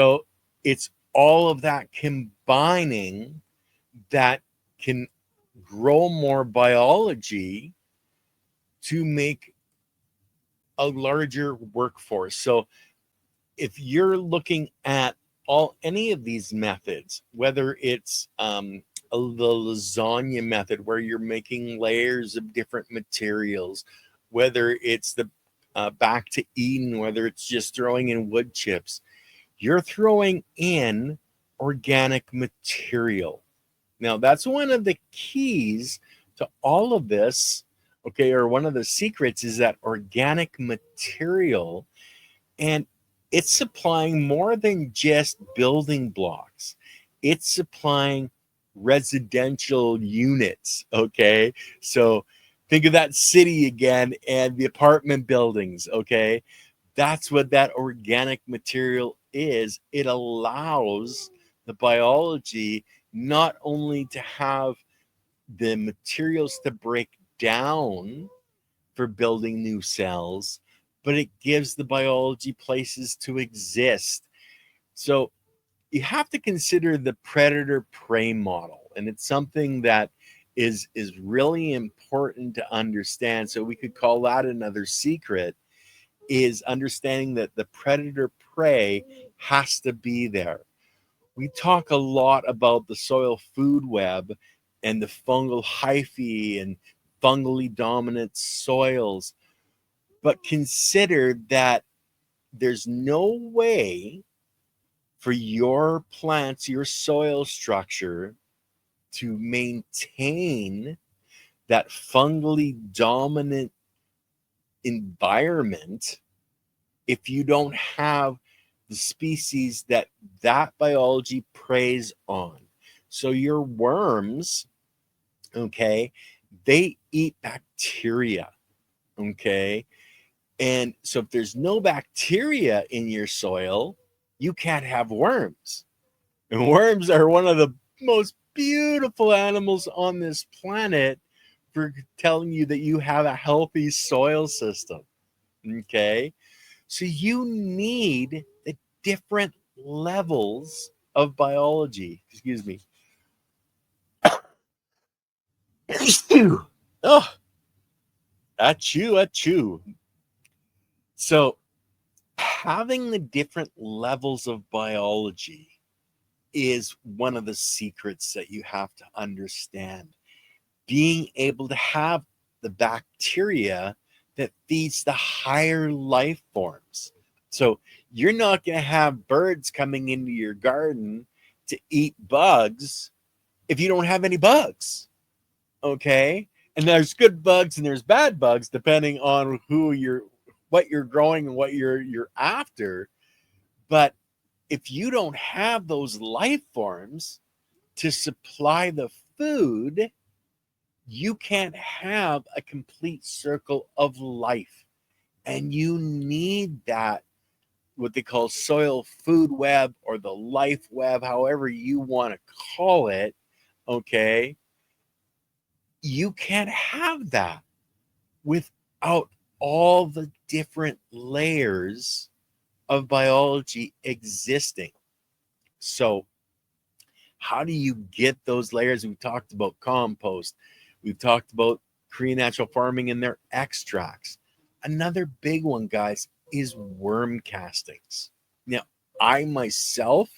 So it's all of that combining that can grow more biology to make a larger workforce. So if you're looking at any of these methods, whether it's the lasagna method where you're making layers of different materials, whether it's the back to Eden, whether it's just throwing in wood chips, you're throwing in organic material. Now, that's one of the keys to all of this, okay, or one of the secrets is that organic material, and it's supplying more than just building blocks. It's supplying residential units, okay? So think of that city again and the apartment buildings, okay? That's what that organic material is. It allows the biology not only to have the materials to break down for building new cells, but it gives the biology places to exist. So you have to consider the predator prey model, and it's something that is really important to understand. So we could call that another secret, is understanding that the predator prey has to be there. We talk a lot about the soil food web and the fungal hyphae and fungally dominant soils, but consider that there's no way for your plants, your soil structure, to maintain that fungally dominant environment if you don't have the species that biology preys on. So your worms, okay, they eat bacteria, okay? And so if there's no bacteria in your soil, you can't have worms. And worms are one of the most beautiful animals on this planet for telling you that you have a healthy soil system. Okay? So you need the different levels of biology. Excuse me. Oh, achoo, achoo. So having the different levels of biology is one of the secrets that you have to understand. Being able to have the bacteria that feeds the higher life forms. So you're not going to have birds coming into your garden to eat bugs if you don't have any bugs. Okay? And there's good bugs and there's bad bugs depending on what you're growing and what you're after. But if you don't have those life forms to supply the food, you can't have a complete circle of life. And you need that, what they call soil food web or the life web, however you want to call it. Okay. You can't have that without all the different layers of biology existing. So, how do you get those layers? We've talked about compost. We've talked about Korean natural farming and their extracts. Another big one, guys, is worm castings. Now, I myself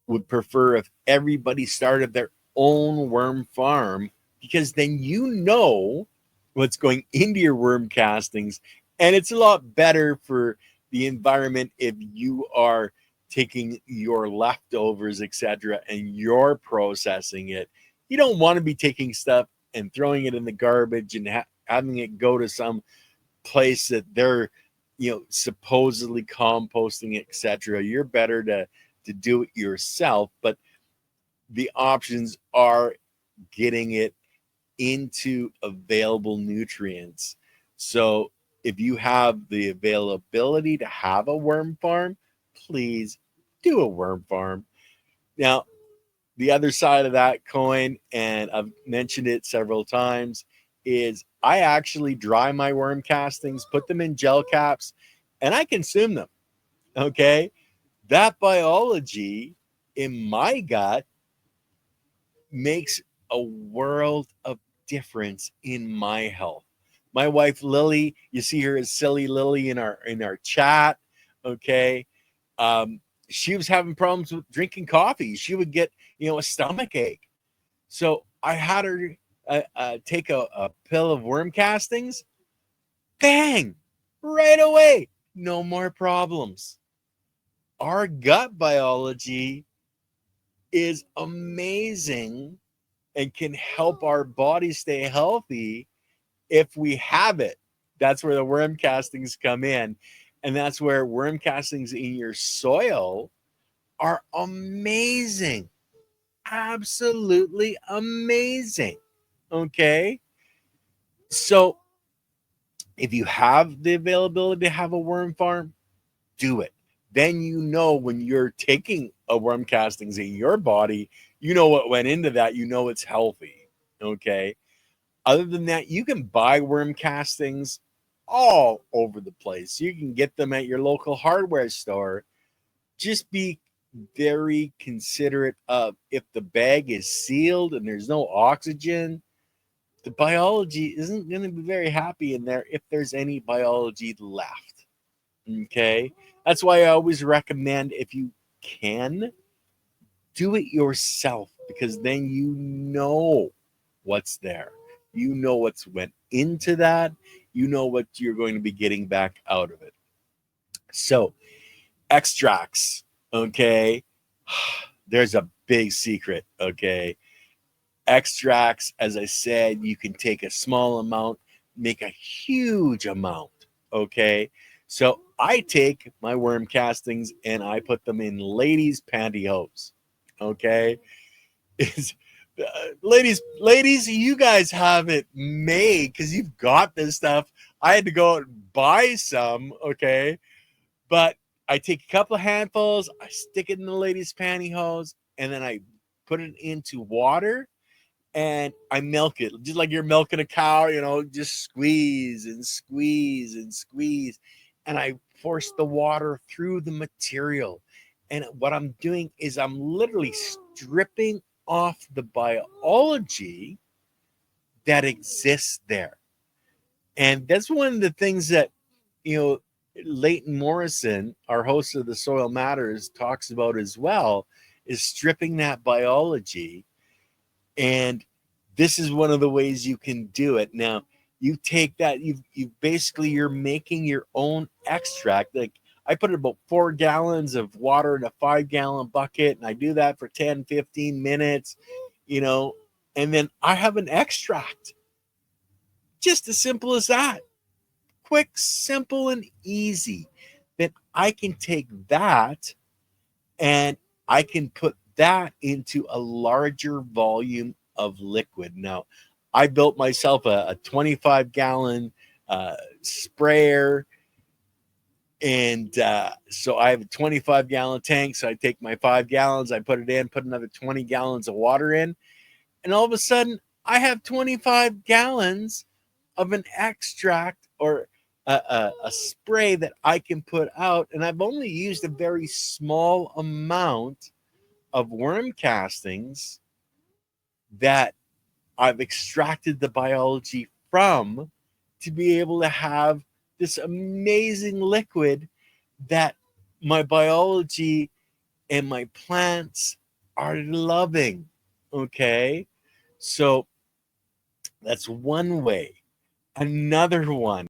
would prefer if everybody started their own worm farm, because then you know what's going into your worm castings, and it's a lot better for the environment if you are taking your leftovers, etc., and you're processing it. You don't want to be taking stuff and throwing it in the garbage and having it go to some place that they're, supposedly composting, etc. You're better to do it yourself, but the options are getting it into available nutrients. So if you have the availability to have a worm farm, please do a worm farm. Now, the other side of that coin, and I've mentioned it several times, is I actually dry my worm castings, put them in gel caps, and I consume them. Okay. That biology in my gut makes a world of difference in my health. My wife Lily, you see her as Silly Lily in our chat, okay? Um, she was having problems with drinking coffee. She would get, a stomach ache. So I had her take a pill of worm castings. Bang! Right away. No more problems. Our gut biology is amazing and can help our body stay healthy if we have it. That's where the worm castings come in. And that's where worm castings in your soil are amazing. Absolutely amazing. Okay. So if you have the availability to have a worm farm, do it. Then when you're taking a worm castings in your body, you know what went into that. You know it's healthy. Okay. Other than that, you can buy worm castings all over the place. You can get them at your local hardware store. Just be very considerate of if the bag is sealed and there's no oxygen, the biology isn't going to be very happy in there if there's any biology left. Okay. That's why I always recommend, if you can, do it yourself, because then you know what's there. You know what's went into that. You know what you're going to be getting back out of it. So, extracts, okay? There's a big secret, okay? Extracts, as I said, you can take a small amount, make a huge amount, okay? So I take my worm castings and I put them in ladies' pantyhose, okay? Is ladies, you guys have it made because you've got this stuff. I had to go out and buy some, okay? But I take a couple of handfuls, I stick it in the ladies' pantyhose, and then I put it into water and I milk it just like you're milking a cow, just squeeze and squeeze and squeeze. And I force the water through the material. And what I'm doing is I'm literally stripping off the biology that exists there. And that's one of the things that, you know, Leighton Morrison, our host of the Soil Matters, talks about as well, is stripping that biology. And this is one of the ways you can do it. Now, you take that, you basically, you're making your own extract. Like, I put about 4 gallons of water in a 5-gallon bucket, and I do that for 10, 15 minutes, and then I have an extract. Just as simple as that. Quick, simple, and easy. Then I can take that and I can put that into a larger volume of liquid. Now, I built myself a 25-gallon sprayer, and so I have a 25-gallon tank. So I take my 5 gallons, I put it in, put another 20 gallons of water in, and all of a sudden I have 25 gallons of an extract or a spray that I can put out. And I've only used a very small amount of worm castings that I've extracted the biology from to be able to have this amazing liquid that my biology and my plants are loving. Okay. So that's one way. Another one